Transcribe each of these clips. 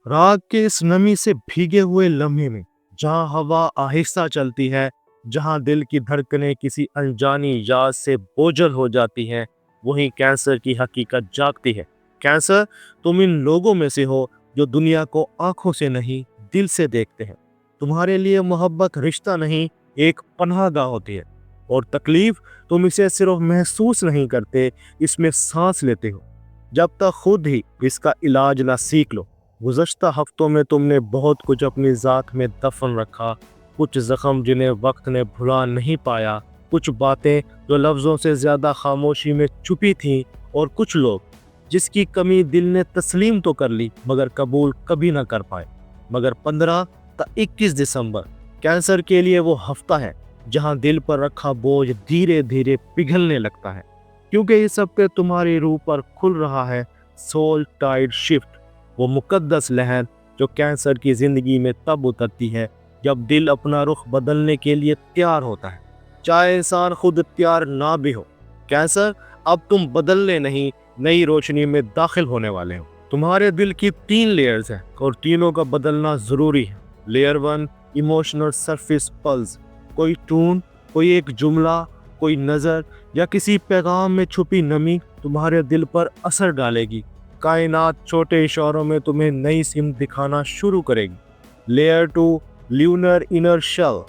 रात के इस नमी से भीगे हुए लम्हे में, जहां हवा आहिस्ता चलती है, जहां दिल की धड़कनें किसी अनजानी याद से बोझल हो जाती हैं, वहीं कैंसर की हकीकत जागती है। कैंसर, तुम इन लोगों में से हो जो दुनिया को आंखों से नहीं, दिल से देखते हैं। तुम्हारे लिए मोहब्बत रिश्ता नहीं, एक पनाहगाह होती है। और तकलीफ, तुम इसे सिर्फ महसूस नहीं करते, इसमें सांस लेते हो, जब तक खुद ही इसका इलाज ना सीख लो। गुज़श्ता हफ्तों में तुमने बहुत कुछ अपनी ज़ात में दफन रखा, कुछ ज़ख्म जिन्हें वक्त ने भुला नहीं पाया, कुछ बातें जो लफ्ज़ों से ज़्यादा खामोशी में छुपी थीं, और कुछ लोग जिसकी कमी दिल ने तस्लीम तो कर ली मगर कबूल कभी ना कर पाए। मगर 15 ता 21 दिसंबर कैंसर के लिए वो हफ्ता है जहां दिल पर रखा बोझ धीरे धीरे पिघलने लगता है, क्योंकि इस हफ्ते तुम्हारी रूह पर खुल रहा है सोल टाइड शिफ्ट, वो मुकद्दस लहर जो कैंसर की जिंदगी में तब उतरती है जब दिल अपना रुख बदलने के लिए तैयार होता है, चाहे इंसान खुद तैयार ना भी हो। कैंसर, अब तुम बदलने नहीं, नई रोशनी में दाखिल होने वाले हो। तुम्हारे दिल की 3 लेयर्स हैं और तीनों का बदलना जरूरी है। Layer 1, emotional surface pulse. कोई टून, कोई एक जुमला, कोई नज़र या किसी पैगाम में छुपी नमी तुम्हारे दिल पर असर डालेगी। कायनात छोटे इशारों में तुम्हें नई सिम दिखाना शुरू करेगी। Layer 2, lunar inner shell.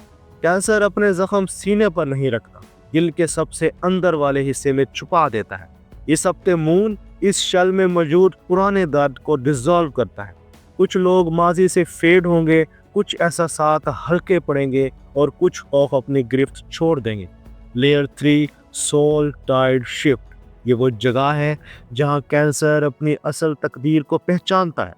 Cancer अपने जख्म सीने पर नहीं रखता, दिल के सबसे अंदर वाले हिस्से में छुपा देता है। इस हफ्ते मून इस शेल में मौजूद पुराने दर्द को डिसॉल्व करता है। कुछ लोग माजी से फेड होंगे, कुछ एहसासात हल्के पड़ेंगे और कुछ खौफ अपनी गिरफ्त छोड़ देंगे। Layer 3, soul tide shift. ये वो जगह है जहां कैंसर अपनी असल तकदीर को पहचानता है।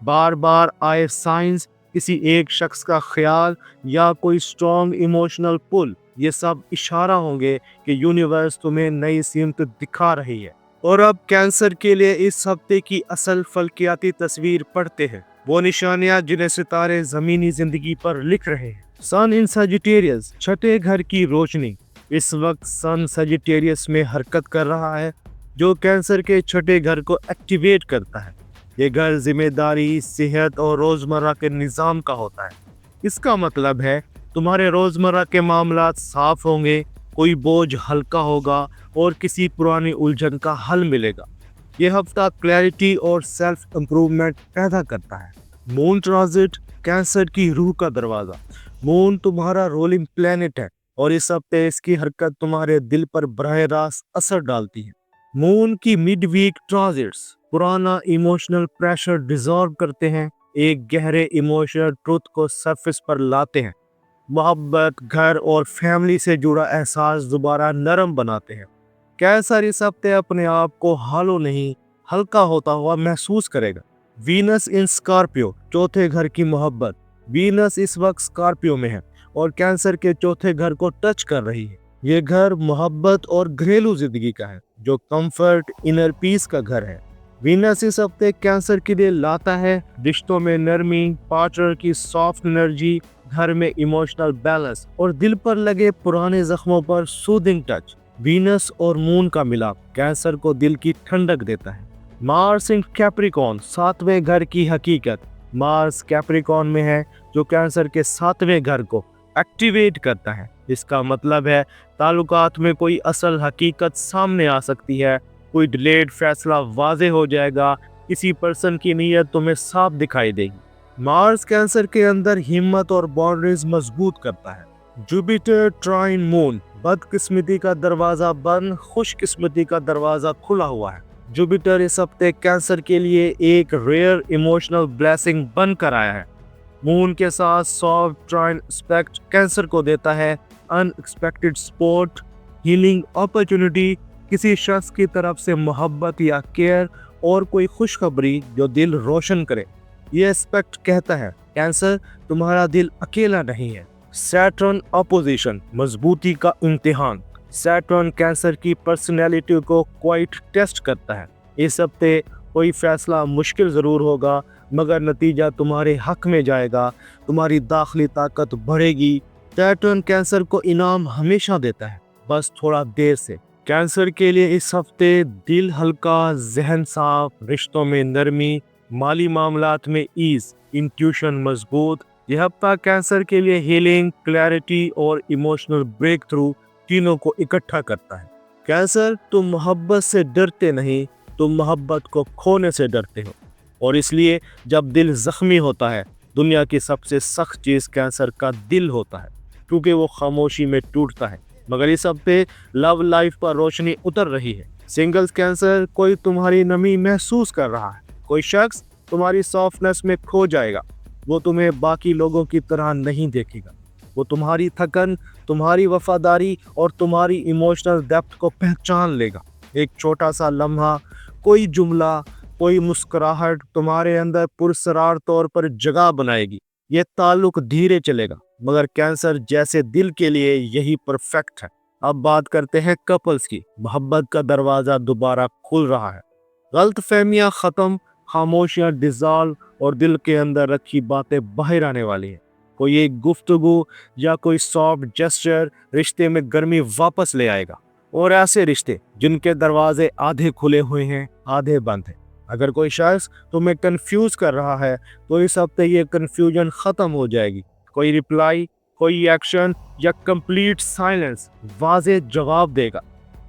बार बार आए साइंस, किसी एक शख्स का ख्याल या कोई स्ट्रॉन्ग इमोशनल पुल, ये सब इशारा होंगे कि यूनिवर्स तुम्हें नई सीमत दिखा रही है। और अब कैंसर के लिए इस हफ्ते की असल फल्कियाती तस्वीर पढ़ते हैं, वो निशानियां जिन्हें सितारे जमीनी जिंदगी पर लिख रहे हैं। सन इन सजिटेरियस, छठे घर की रोशनी। इस वक्त सन सजिटेरियस में हरकत कर रहा है, जो कैंसर के छठे घर को एक्टिवेट करता है। ये घर जिम्मेदारी, सेहत और रोजमर्रा के निज़ाम का होता है। इसका मतलब है तुम्हारे रोजमर्रा के मामलात साफ होंगे, कोई बोझ हल्का होगा और किसी पुरानी उलझन का हल मिलेगा। ये हफ्ता क्लैरिटी और सेल्फ इंप्रूवमेंट पैदा करता है। मून ट्रांजिट, कैंसर की रूह का दरवाजा। मून तुम्हारा रोलिंग प्लेनेट है और इस हफ्ते इसकी हरकत तुम्हारे दिल पर बराह रास्त असर डालती है। मून की मिड वीक ट्रांजिट्स पुराना इमोशनल प्रेशर डिसॉल्व करते हैं, एक गहरे इमोशनल ट्रुथ को सरफेस पर लाते हैं। मोहब्बत, घर और फैमिली से जुड़ा एहसास दोबारा नरम बनाते हैं। कैंसर इस हफ्ते अपने आप को हालो नहीं, हल्का होता हुआ महसूस करेगा। वीनस इन स्कॉर्पियो, चौथे घर की मोहब्बत। वीनस इस वक्त स्कॉर्पियो में है और कैंसर के चौथे घर को टच कर रही है। ये घर मोहब्बत और घरेलू जिंदगी का है, जो कंफर्ट, इनर पीस का घर है। वीनस इस हफ्ते कैंसर के लिए लाता है रिश्तों में नरमी, पार्टनर की सॉफ्ट एनर्जी, घर में इमोशनल बैलेंस और दिल पर लगे पुराने जख्मों पर सूदिंग टच। वीनस और मून का मिलाप कैंसर को दिल की ठंडक देता है। मार्स इन कैप्रिकॉर्न, सातवें घर की हकीकत। मार्स कैप्रिकॉर्न में है, जो कैंसर के सातवें घर को एक्टिवेट करता है। इसका मतलब है ताल्लुकात में कोई असल हकीकत सामने आ सकती है, कोई डिलेड फैसला वाजे हो जाएगा, किसी पर्सन की नीयत तुम्हें साफ दिखाई देगी। मार्स कैंसर के अंदर हिम्मत और बाउंड्रीज मजबूत करता है। जुपिटर ट्राइन मून, बदकिस्मती का दरवाजा बंद, खुशकिस्मती का दरवाजा खुला हुआ है। जुपिटर इस हफ्ते कैंसर के लिए एक रेयर इमोशनल ब्लेसिंग बन कर आया है। मून के साथ सॉफ्ट ट्राइन एस्पेक्ट कैंसर को देता है अनएक्सपेक्टेड सपोर्ट, हीलिंग अपॉर्चुनिटी, किसी शख्स की तरफ से मोहब्बत या केयर और कोई खुशखबरी जो दिल रोशन करे। ये एस्पेक्ट कहता है कैंसर, तुम्हारा दिल अकेला नहीं है। सैटर्न अपोजिशन, मजबूती का इम्तिहान। सैटर्न कैंसर की पर्सनैलिटी को क्वाइट टेस्ट करता है। इस हफ्ते कोई फैसला मुश्किल ज़रूर होगा, मगर नतीजा तुम्हारे हक में जाएगा, तुम्हारी दाखिली ताकत बढ़ेगी। सैटर्न कैंसर को इनाम हमेशा देता है, बस थोड़ा देर से। कैंसर के लिए इस हफ्ते दिल हल्का, जहन साफ, रिश्तों में नरमी, माली मामलात में ईज, इंट्यूशन मजबूत। यह हफ्ता कैंसर के लिए हीलिंग, क्लैरिटी और इमोशनल ब्रेक थ्रू तीनों को इकट्ठा करता है। कैंसर, तुम मोहब्बत से डरते नहीं, तुम मोहब्बत को खोने से डरते हो। और इसलिए जब दिल जख्मी होता है, दुनिया की सबसे सख्त चीज़ कैंसर का दिल होता है, क्योंकि वो खामोशी में टूटता है। मगर इस हफ्ते लव लाइफ पर रोशनी उतर रही है। सिंगल्स कैंसर, कोई तुम्हारी नमी महसूस कर रहा है, कोई शख्स तुम्हारी सॉफ्टनेस में खो जाएगा। वो तुम्हें बाकी लोगों की तरह नहीं देखेगा। वो तुम्हारी थकन, तुम्हारी वफादारी और तुम्हारी इमोशनल डेप्थ को पहचान लेगा। एक छोटा सा लम्हा, कोई जुमला, कोई मुस्कुराहट तुम्हारे अंदर पुरस्कार तौर पर जगह बनाएगी। ये ताल्लुक धीरे चलेगा, मगर कैंसर जैसे दिल के लिए यही परफेक्ट है। अब बात करते हैं कपल्स की। मोहब्बत का दरवाज़ा दोबारा खुल रहा है। गलतफहमियां ख़त्म, खामोशियां डिज़ॉल्व और दिल के अंदर रखी बातें बाहर आने वाली हैं। कोई एक गुफ्तगू या कोई सॉफ्ट जेस्चर रिश्ते में गर्मी वापस ले आएगा। और ऐसे रिश्ते जिनके दरवाजे आधे खुले हुए हैं, आधे बंद हैं। अगर कोई शख्स तुम्हें कंफ्यूज कर रहा है, तो इस हफ्ते ये कंफ्यूजन ख़त्म हो जाएगी। कोई रिप्लाई, कोई एक्शन या कंप्लीट साइलेंस वाज़ेह जवाब देगा।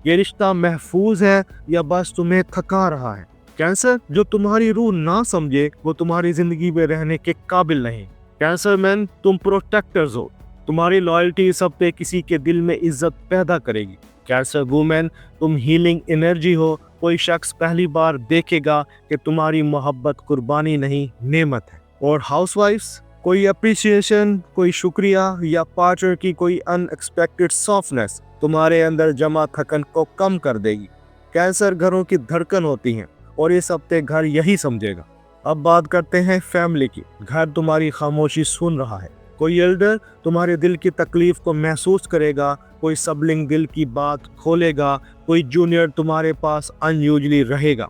ये रिश्ता महफूज है या बस तुम्हें थका रहा है। कैंसर, जो तुम्हारी रूह ना समझे, वो तुम्हारी ज़िंदगी में रहने के काबिल नहीं। कैंसर मैन, तुम प्रोटेक्टर्स हो। तुम्हारी लॉयल्टी इस हफ्ते किसी के दिल में इज्जत पैदा करेगी। कैंसर वुमेन, तुम हीलिंग एनर्जी हो। कोई शख्स पहली बार देखेगा कि तुम्हारी मोहब्बत कुर्बानी नहीं, नेमत है। और हाउसवाइफ्स, कोई अप्रिसिएशन, कोई शुक्रिया या पार्टनर की कोई अनएक्सपेक्टेड सॉफ्टनेस तुम्हारे अंदर जमा थकन को कम कर देगी। कैंसर घरों की धड़कन होती हैं और इस हफ्ते घर यही समझेगा। अब बात करते हैं फैमिली की। घर तुम्हारी खामोशी सुन रहा है। कोई एल्डर तुम्हारे दिल की तकलीफ को महसूस करेगा, कोई सबलिंग दिल की बात खोलेगा, कोई जूनियर तुम्हारे पास अनयूजुअली रहेगा,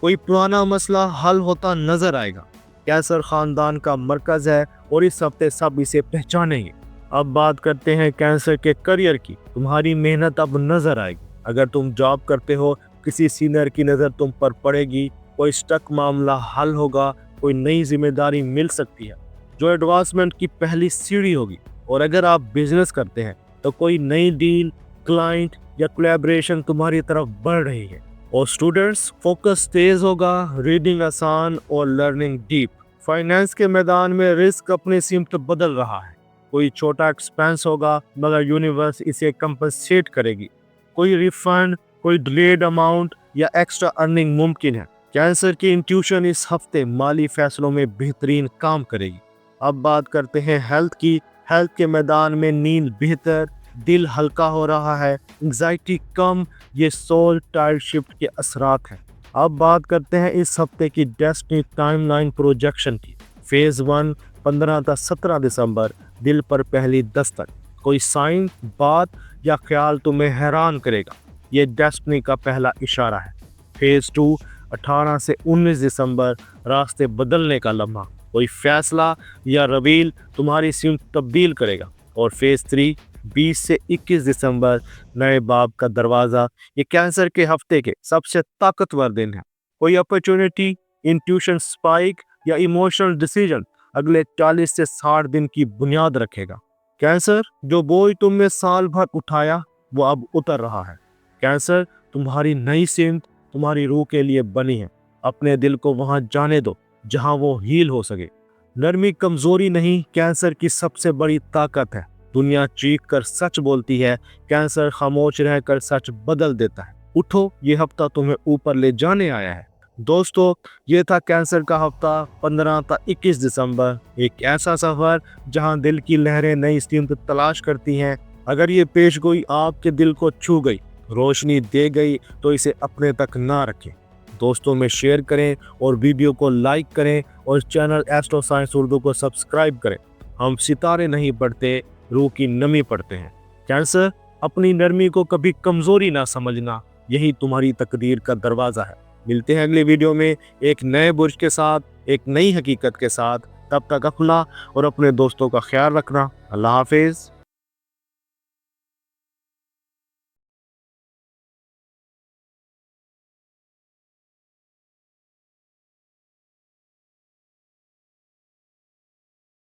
कोई पुराना मसला हल होता नजर आएगा। कैंसर खानदान का मरकज है और इस हफ्ते सब इसे पहचानेंगे। अब बात करते हैं कैंसर के करियर की। तुम्हारी मेहनत अब नजर आएगी। अगर तुम जॉब करते हो, किसी सीनियर की नज़र तुम पर पड़ेगी, कोई स्टक मामला हल होगा, कोई नई जिम्मेदारी मिल सकती है जो एडवांसमेंट की पहली सीढ़ी होगी। और अगर आप बिजनेस करते हैं तो कोई नई डील, क्लाइंट या कोलैबोरेशन तुम्हारी तरफ बढ़ रही है। और स्टूडेंट्स, फोकस तेज होगा, रीडिंग आसान और लर्निंग डीप। फाइनेंस के मैदान में रिस्क अपनी सिमत बदल रहा है। कोई छोटा एक्सपेंस होगा, मगर यूनिवर्स इसे कंपनसेट करेगी। कोई रिफंड, कोई डिलेड अमाउंट या एक्स्ट्रा अर्निंग मुमकिन है। कैंसर की इंट्यूशन इस हफ्ते माली फैसलों में बेहतरीन काम करेगी। अब बात करते हैं हेल्थ की। हेल्थ के मैदान में नींद बेहतर, दिल हल्का हो रहा है, एंजाइटी कम। ये सोल टाइड शिफ्ट के असरात हैं। अब बात करते हैं इस हफ्ते की डेस्टिनी टाइमलाइन प्रोजेक्शन की। फेज 1 15 से 17 दिसंबर, दिल पर पहली दस्तक। कोई साइन, बात या ख्याल तुम्हें हैरान करेगा। ये डेस्टिनी का पहला इशारा है। फेज 2 18 से 19 दिसंबर, रास्ते बदलने का लम्हा। कोई फैसला या रवील तुम्हारी सिमत तब्दील करेगा। और फेज 3 20 से 21 दिसंबर, नए बाब का दरवाज़ा। ये कैंसर के हफ्ते के सबसे ताकतवर दिन है। कोई अपॉर्चुनिटी, इंट्यूशन स्पाइक या इमोशनल डिसीजन अगले 40 से 60 दिन की बुनियाद रखेगा। कैंसर, जो बोझ तुमने साल भर उठाया, वो अब उतर रहा है। कैंसर, तुम्हारी नई सिमत तुम्हारी रूह के लिए बनी है। अपने दिल को वहां जाने दो जहां वो हील हो सके। नरमी कमजोरी नहीं, कैंसर की सबसे बड़ी ताकत है। दुनिया चीख कर सच बोलती है, कैंसर खामोश रहकर सच बदल देता है। उठो, ये हफ्ता तुम्हें ऊपर ले जाने आया है। दोस्तों, ये था कैंसर का हफ्ता 15 से 21 दिसंबर। एक ऐसा सफर जहां दिल की लहरें नई सिमत तलाश करती हैं। अगर ये पेशगोई आपके दिल को छू गई, रोशनी दे गई, तो इसे अपने तक ना रखें। दोस्तों में शेयर करें और वीडियो को लाइक करें और चैनल एस्ट्रो साइंस उर्दू को सब्सक्राइब करें। हम सितारे नहीं पढ़ते, रूह की नमी पढ़ते हैं। कैंसर, अपनी नरमी को कभी कमजोरी ना समझना, यही तुम्हारी तकदीर का दरवाज़ा है। मिलते हैं अगले वीडियो में एक नए बुर्ज के साथ, एक नई हकीकत के साथ। तब तक अपना और अपने दोस्तों का ख्याल रखना। अल्लाह हाफिज़।